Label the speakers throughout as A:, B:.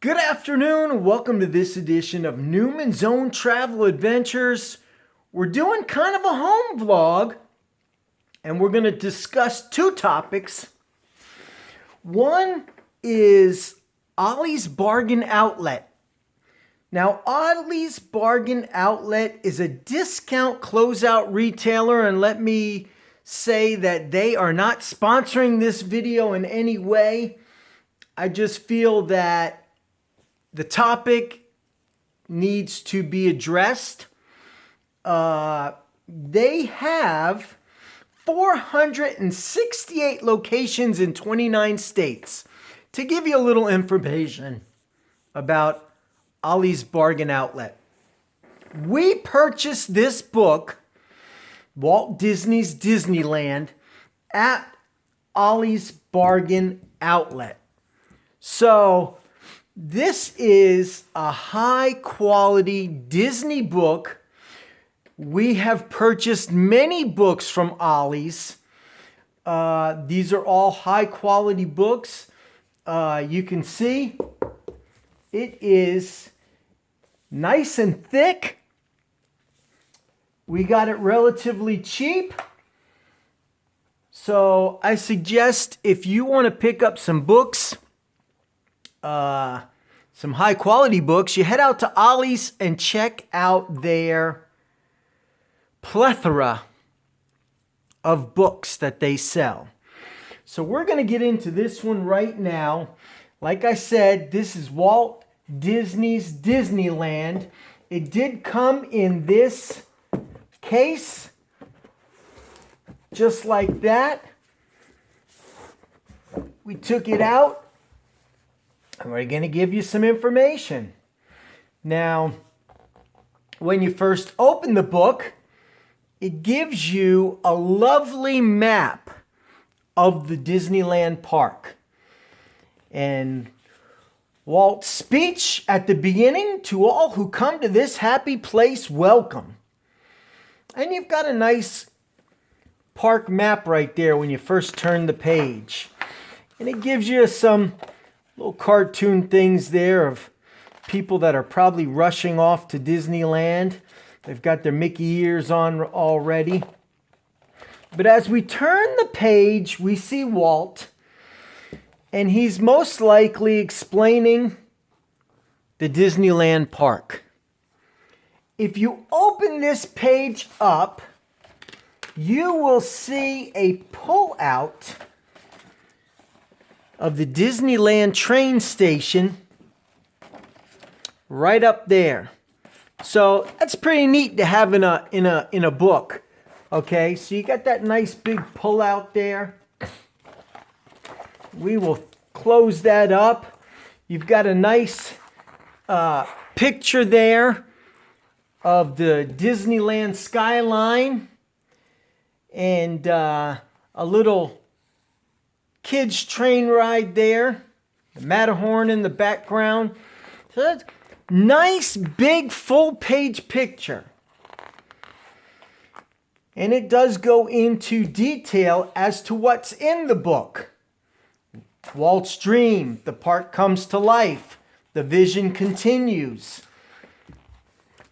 A: Good afternoon. Welcome to this edition of Newman's Own Travel Adventures. We're doing kind of a home vlog, and we're going to discuss two topics. One is Ollie's Bargain Outlet. Now, Ollie's Bargain Outlet is a discount closeout retailer, and let me say that they are not sponsoring this video in any way. I just feel that the topic needs to be addressed. They have 468 locations in 29 states. To give you a little information about Ollie's Bargain Outlet, we purchased this book, Walt Disney's Disneyland, at Ollie's Bargain Outlet. So this is a high quality Disney book. We have purchased many books from Ollie's. These are all high quality books. You can see it is nice and thick. We got it relatively cheap. So I suggest if you want to pick up some books, some high quality books, you head out to Ollie's and check out their plethora of books that they sell. So we're going to get into this one right now. Like I said, this is Walt Disney's Disneyland. It did come in this case, just like that. We took it out, and we're going to give you some information. Now, when you first open the book, it gives you a lovely map of the Disneyland park. And Walt's speech at the beginning: "To all who come to this happy place, welcome." And you've got a nice park map right there when you first turn the page. And it gives you some little cartoon things there of people that are probably rushing off to Disneyland. They've got their Mickey ears on already. But as we turn the page, we see Walt, and he's most likely explaining the Disneyland park. If you open this page up, you will see a pull-out of the Disneyland train station right up there. So that's pretty neat to have in a book. Okay, so you got that nice big pull out there. We will close that up. You've got a nice picture there of the Disneyland skyline and a little kids train ride there, the Matterhorn in the background. So that's nice big full page picture. And it does go into detail as to what's in the book. Walt's dream, the park comes to life, the vision continues.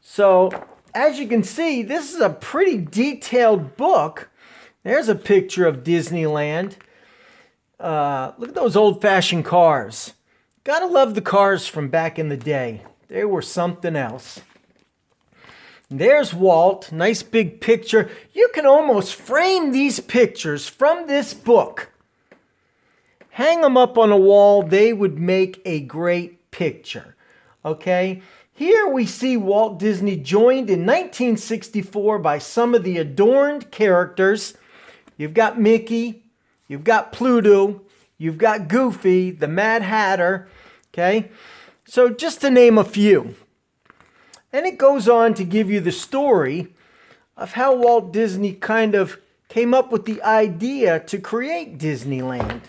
A: So as you can see, this is a pretty detailed book. There's a picture of Disneyland. Look at those old-fashioned cars. Gotta love the cars from back in the day. They were something else. There's Walt. Nice big picture. You can almost frame these pictures from this book. Hang them up on a wall. They would make a great picture. Okay? Here we see Walt Disney joined in 1964 by some of the adorned characters. You've got Mickey. You've got Pluto, you've got Goofy, the Mad Hatter, okay? So just to name a few. And it goes on to give you the story of how Walt Disney kind of came up with the idea to create Disneyland.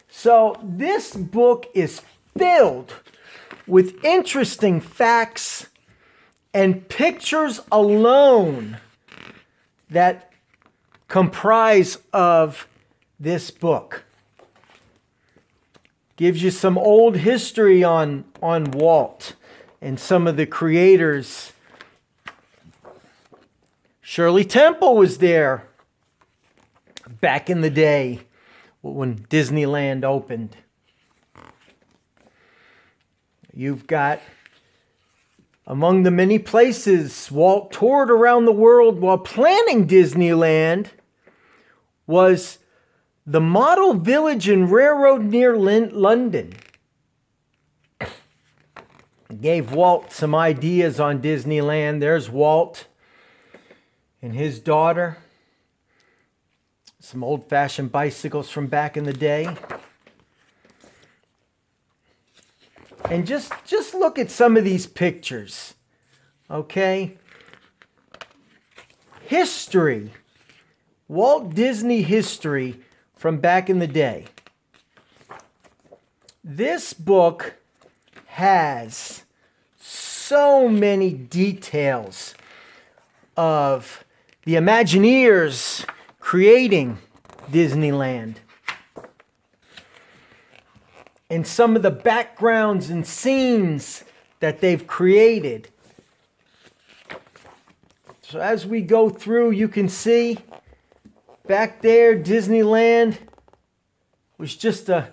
A: So this book is filled with interesting facts and pictures alone that comprise of this book. Gives you some old history on Walt and some of the creators. Shirley Temple was there back in the day when Disneyland opened. You've got, among the many places Walt toured around the world while planning Disneyland, was the model village and railroad near London. Gave Walt some ideas on Disneyland. There's Walt and his daughter. Some old-fashioned bicycles from back in the day. And just look at some of these pictures. Okay? History. Walt Disney history from back in the day. This book has so many details of the Imagineers creating Disneyland. And some of the backgrounds and scenes that they've created. So as we go through, you can see back there, Disneyland was just a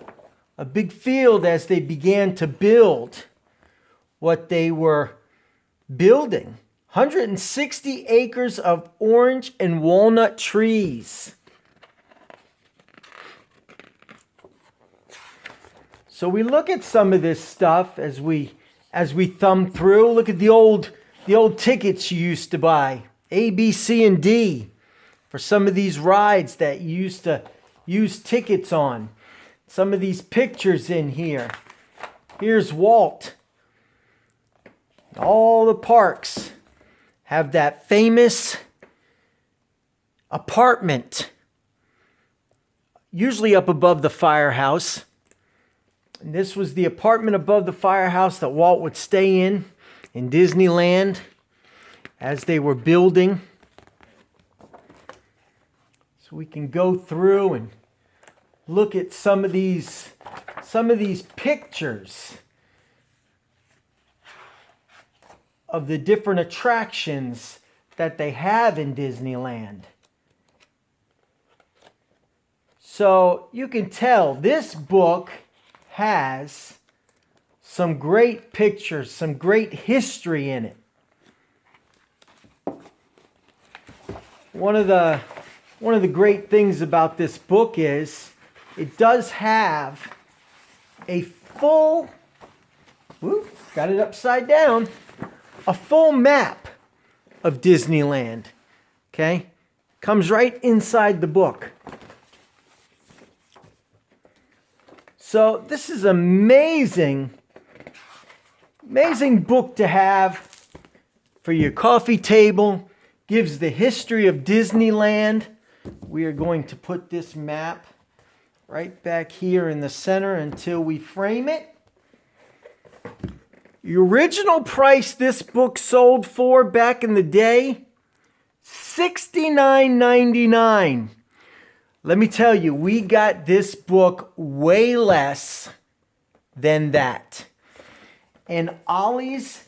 A: big field as they began to build what they were building. 160 acres of orange and walnut trees. So we look at some of this stuff as we thumb through. Look at the old tickets you used to buy, A, B, C, and D, for some of these rides that you used to use tickets on. Some of these pictures in here. Here's Walt. All the parks have that famous apartment, usually up above the firehouse. And this was the apartment above the firehouse that Walt would stay in Disneyland as they were building. So we can go through and look at some of these pictures of the different attractions that they have in Disneyland. So you can tell this book has some great pictures, some great history in it. One of the great things about this book is it does have a full, got it upside down, a full map of Disneyland. Okay? Comes right inside the book. So this is an amazing book to have for your coffee table. Gives the history of Disneyland. We are going to put this map right back here in the center until we frame it. The original price this book sold for back in the day, $69.99. Let me tell you, we got this book way less than that. And Ollie's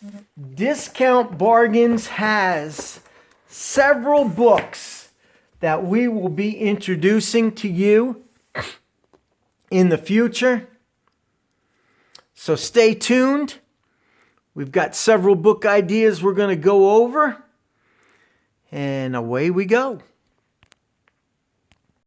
A: Discount Bargains has several books that we will be introducing to you in the future. So stay tuned. We've got several book ideas we're going to go over. And away we go.